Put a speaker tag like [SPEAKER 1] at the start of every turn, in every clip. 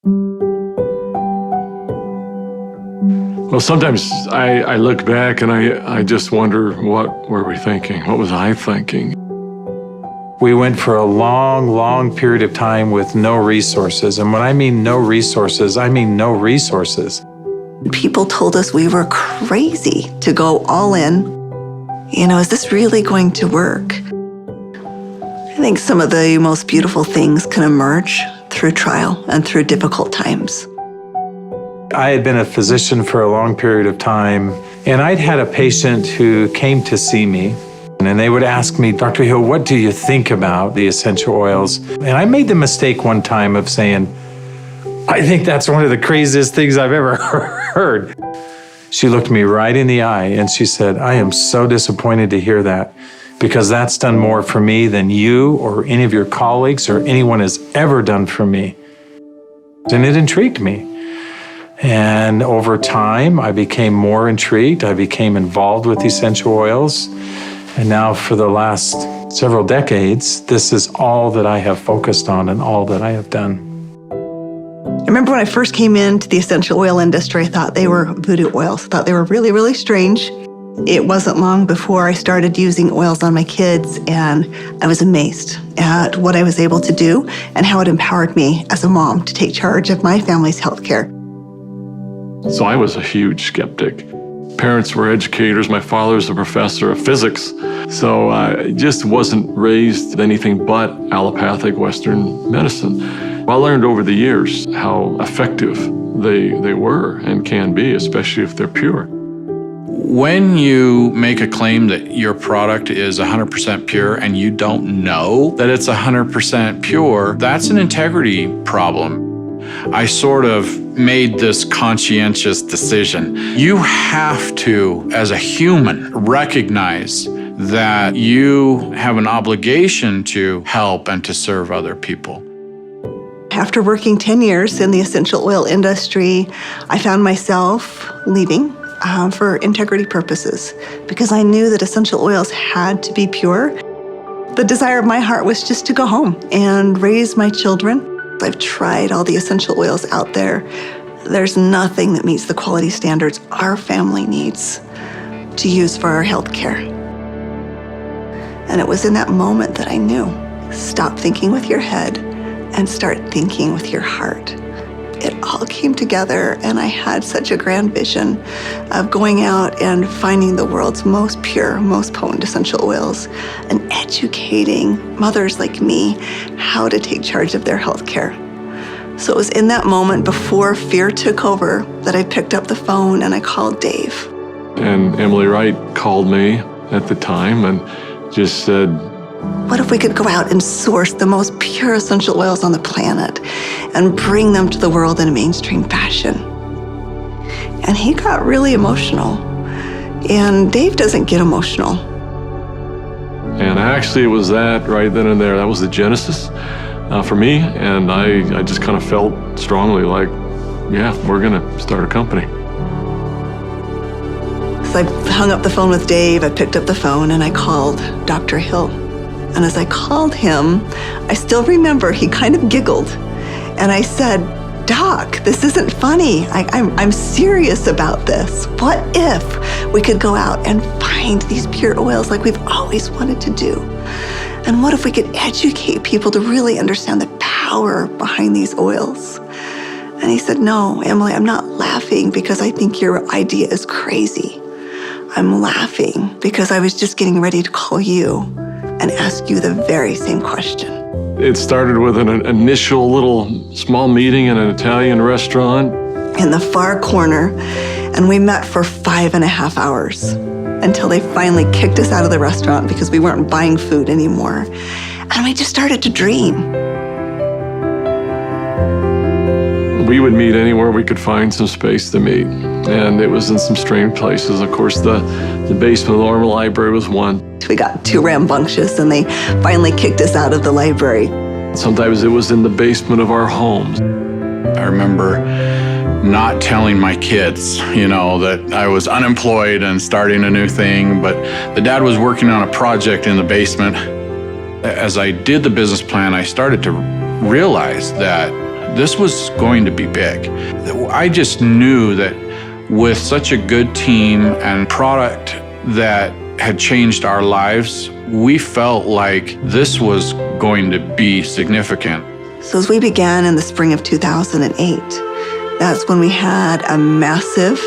[SPEAKER 1] Well, sometimes I look back and I just wonder, what were we thinking? What was I thinking?
[SPEAKER 2] We went for a long, long period of time with no resources. And when I mean no resources, I mean no resources.
[SPEAKER 3] People told us we were crazy to go all in. Is this really going to work? I think some of the most beautiful things can emerge through trial and through difficult times.
[SPEAKER 2] I had been a physician for a long period of time, and I'd had a patient who came to see me, and they would ask me, Dr. Hill, what do you think about the essential oils? And I made the mistake one time of saying, I think that's one of the craziest things I've ever heard. She looked me right in the eye and she said, I am so disappointed to hear that, because that's done more for me than you or any of your colleagues or anyone has ever done for me. And it intrigued me. And over time, I became more intrigued. I became involved with essential oils. And now for the last several decades, this is all that I have focused on and all that I have done.
[SPEAKER 3] I remember when I first came into the essential oil industry, I thought they were voodoo oils. I thought they were really, really strange. It wasn't long before I started using oils on my kids, and I was amazed at what I was able to do and how it empowered me as a mom to take charge of my family's healthcare.
[SPEAKER 1] So I was a huge skeptic. Parents were educators. My father was a professor of physics. So I just wasn't raised anything but allopathic Western medicine. I learned over the years how effective they were and can be, especially if they're pure.
[SPEAKER 4] When you make a claim that your product is 100% pure and you don't know that it's 100% pure, that's an integrity problem. I sort of made this conscientious decision. You have to, as a human, recognize that you have an obligation to help and to serve other people.
[SPEAKER 3] After working 10 years in the essential oil industry, I found myself leaving for integrity purposes, because I knew that essential oils had to be pure. The desire of my heart was just to go home and raise my children. I've tried all the essential oils out there. There's nothing that meets the quality standards our family needs to use for our health care. And it was in that moment that I knew, stop thinking with your head and start thinking with your heart. It all came together, and I had such a grand vision of going out and finding the world's most pure, most potent essential oils and educating mothers like me how to take charge of their health care. So it was in that moment, before fear took over, that I picked up the phone and I called Dave.
[SPEAKER 1] And Emily Wright called me at the time and just said,
[SPEAKER 3] what if we could go out and source the most pure essential oils on the planet and bring them to the world in a mainstream fashion? And he got really emotional. And Dave doesn't get emotional.
[SPEAKER 1] And actually it was that right then and there. That was the genesis for me. And I just kind of felt strongly like, yeah, we're going to start a company.
[SPEAKER 3] So I hung up the phone with Dave. I picked up the phone and I called Dr. Hill. And as I called him, I still remember he kind of giggled. And I said, Doc, this isn't funny. I'm serious about this. What if we could go out and find these pure oils like we've always wanted to do? And what if we could educate people to really understand the power behind these oils? And he said, no, Emily, I'm not laughing because I think your idea is crazy. I'm laughing because I was just getting ready to call you and ask you the very same question.
[SPEAKER 1] It started with an initial little small meeting in an Italian restaurant
[SPEAKER 3] in the far corner, and we met for 5.5 hours until they finally kicked us out of the restaurant because we weren't buying food anymore. And we just started to dream.
[SPEAKER 1] We would meet anywhere we could find some space to meet. And it was in some strange places. Of course, the basement of the Normal Library was one.
[SPEAKER 3] We got too rambunctious and they finally kicked us out of the library.
[SPEAKER 1] Sometimes it was in the basement of our homes.
[SPEAKER 4] I remember not telling my kids, that I was unemployed and starting a new thing, but the dad was working on a project in the basement. As I did the business plan, I started to realize that this was going to be big. I just knew that with such a good team and product that had changed our lives, we felt like this was going to be significant.
[SPEAKER 3] So as we began in the spring of 2008, that's when we had a massive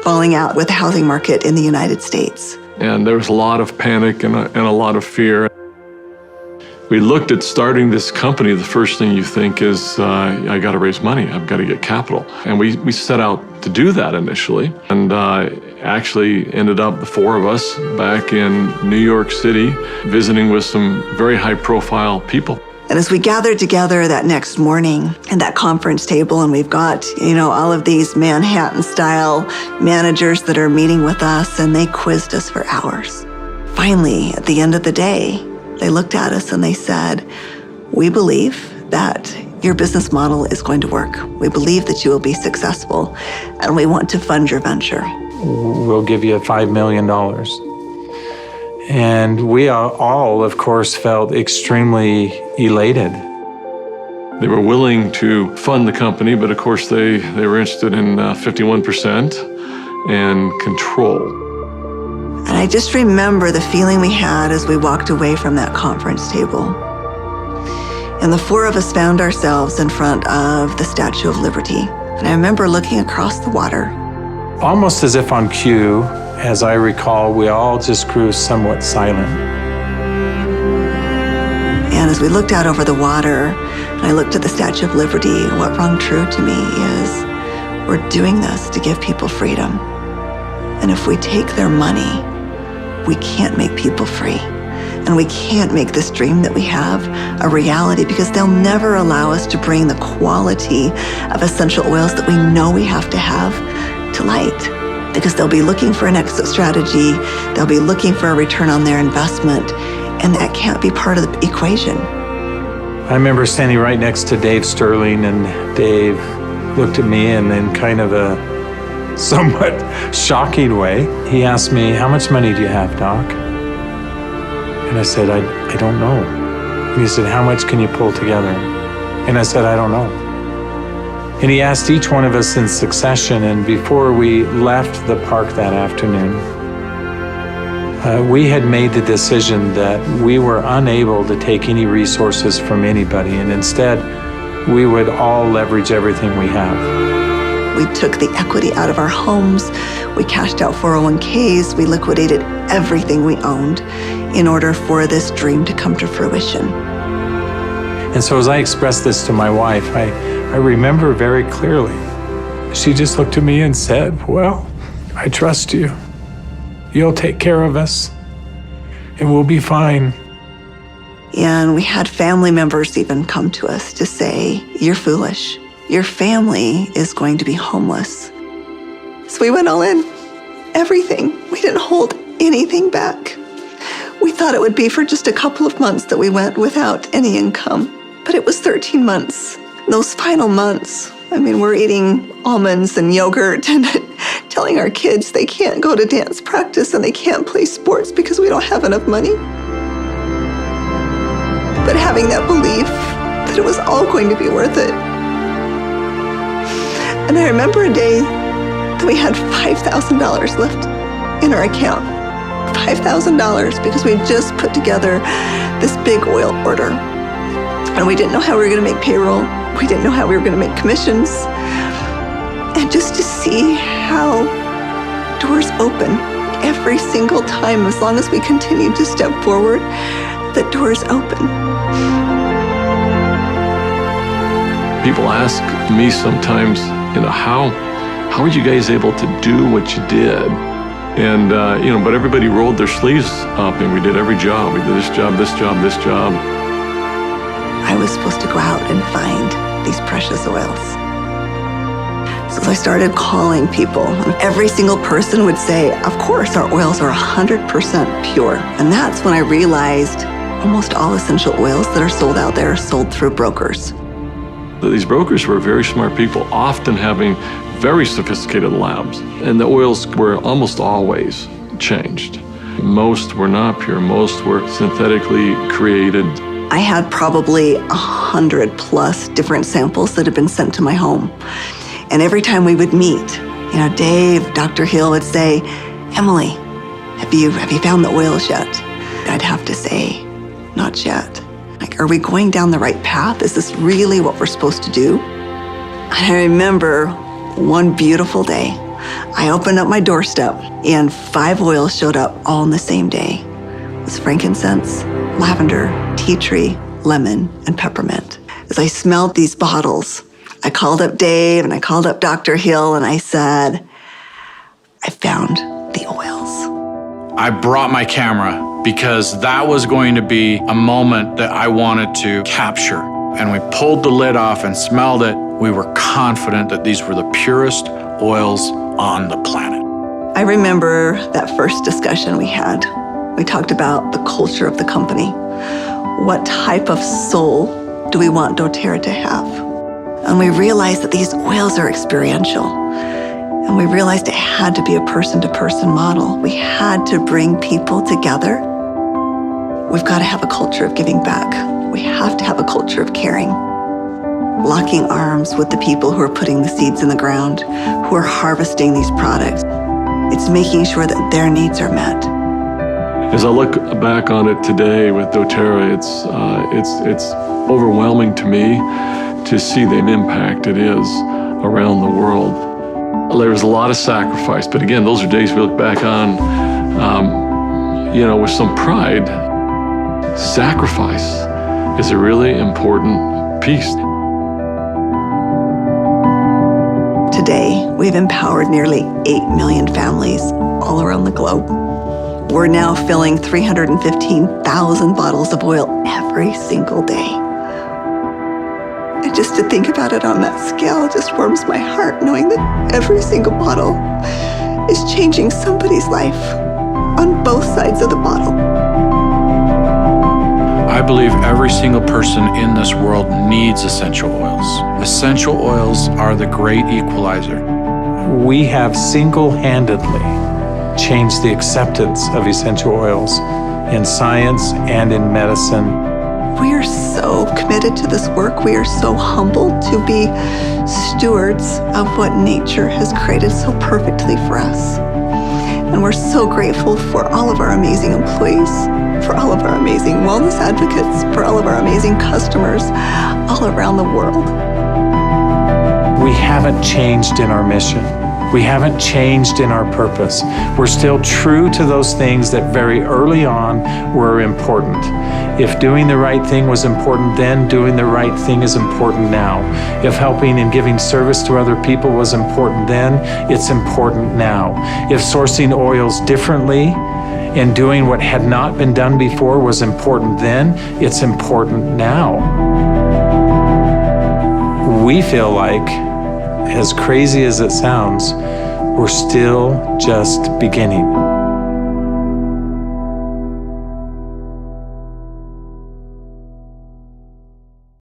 [SPEAKER 3] falling out with the housing market in the United States.
[SPEAKER 1] And there was a lot of panic and a lot of fear. We looked at starting this company. The first thing you think is, I got to raise money. I've got to get capital. And we set out to do that initially. And actually ended up, the four of us, back in New York City, visiting with some very high-profile people.
[SPEAKER 3] And as we gathered together that next morning at that conference table, and we've got, all of these Manhattan-style managers that are meeting with us, and they quizzed us for hours. Finally, at the end of the day, they looked at us and they said, "We believe that your business model is going to work. We believe that you will be successful, and we want to fund your venture.
[SPEAKER 2] We'll give you $5 million. And we all, of course, felt extremely elated.
[SPEAKER 1] They were willing to fund the company, but of course they were interested in 51% and control.
[SPEAKER 3] And I just remember the feeling we had as we walked away from that conference table. And the four of us found ourselves in front of the Statue of Liberty. And I remember looking across the water.
[SPEAKER 2] Almost as if on cue, as I recall, we all just grew somewhat silent.
[SPEAKER 3] And as we looked out over the water, and I looked at the Statue of Liberty, what rung true to me is, we're doing this to give people freedom. And if we take their money, we can't make people free. And we can't make this dream that we have a reality, because they'll never allow us to bring the quality of essential oils that we know we have to light. Because they'll be looking for an exit strategy, they'll be looking for a return on their investment, and that can't be part of the equation.
[SPEAKER 2] I remember standing right next to Dave Sterling, and Dave looked at me, and in kind of a somewhat shocking way, he asked me, "How much money do you have, Doc?" And I said, I don't know. And he said, "How much can you pull together?" And I said, "I don't know." And he asked each one of us in succession, and before we left the park that afternoon, we had made the decision that we were unable to take any resources from anybody, and instead, we would all leverage everything we have.
[SPEAKER 3] We took the equity out of our homes, we cashed out 401ks, we liquidated everything we owned in order for this dream to come to fruition.
[SPEAKER 2] And so as I expressed this to my wife, I remember very clearly, she just looked at me and said, "Well, I trust you. You'll take care of us, and we'll be fine."
[SPEAKER 3] And we had family members even come to us to say, "You're foolish. Your family is going to be homeless." So we went all in, everything. We didn't hold anything back. We thought it would be for just a couple of months that we went without any income, but it was 13 months. Those final months, we're eating almonds and yogurt and telling our kids they can't go to dance practice and they can't play sports because we don't have enough money. But having that belief that it was all going to be worth it. And I remember a day that we had $5,000 left in our account. $5,000 because we had just put together this big oil order. And we didn't know how we were going to make payroll. We didn't know how we were going to make commissions. And just to see how doors open every single time, as long as we continued to step forward, the doors open.
[SPEAKER 1] People ask me sometimes, how are you guys able to do what you did? And, but everybody rolled their sleeves up and we did every job. We did this job, this job, this job.
[SPEAKER 3] I was supposed to go out and find these precious oils. So I started calling people, and every single person would say, "Of course, our oils are 100% pure." And that's when I realized almost all essential oils that are sold out there are sold through brokers.
[SPEAKER 1] These brokers were very smart people, often having very sophisticated labs, and the oils were almost always changed. Most were not pure. Most were synthetically created
[SPEAKER 3] I had probably 100 plus different samples that had been sent to my home. And every time we would meet, Dave, Dr. Hill would say, Emily, have you found the oils yet? I'd have to say, not yet. Like, are we going down the right path? Is this really what we're supposed to do? And I remember one beautiful day, I opened up my doorstep and 5 oils showed up all on the same day. It was frankincense, lavender, tea tree, lemon, and peppermint. As I smelled these bottles, I called up Dave and I called up Dr. Hill and I said, I found the oils.
[SPEAKER 4] I brought my camera because that was going to be a moment that I wanted to capture. And we pulled the lid off and smelled it. We were confident that these were the purest oils on the planet.
[SPEAKER 3] I remember that first discussion we had. We talked about the culture of the company. What type of soul do we want doTERRA to have? And we realized that these oils are experiential. And we realized it had to be a person-to-person model. We had to bring people together. We've got to have a culture of giving back. We have to have a culture of caring. Locking arms with the people who are putting the seeds in the ground, who are harvesting these products. It's making sure that their needs are met.
[SPEAKER 1] As I look back on it today with doTERRA, it's overwhelming to me to see the impact it is around the world. There's a lot of sacrifice, but again, those are days we look back on, with some pride. Sacrifice is a really important piece.
[SPEAKER 3] Today, we've empowered nearly 8 million families all around the globe. We're now filling 315,000 bottles of oil every single day. And just to think about it on that scale just warms my heart, knowing that every single bottle is changing somebody's life on both sides of the bottle.
[SPEAKER 4] I believe every single person in this world needs essential oils. Essential oils are the great equalizer.
[SPEAKER 2] We have single-handedly changed the acceptance of essential oils in science and in medicine.
[SPEAKER 3] We are so committed to this work. We are so humbled to be stewards of what nature has created so perfectly for us. And we're so grateful for all of our amazing employees, for all of our amazing wellness advocates, for all of our amazing customers all around the world.
[SPEAKER 2] We haven't changed in our mission. We haven't changed in our purpose. We're still true to those things that very early on were important. If doing the right thing was important then, doing the right thing is important now. If helping and giving service to other people was important then, it's important now. If sourcing oils differently and doing what had not been done before was important then, it's important now. We feel like, as crazy as it sounds, we're still just beginning.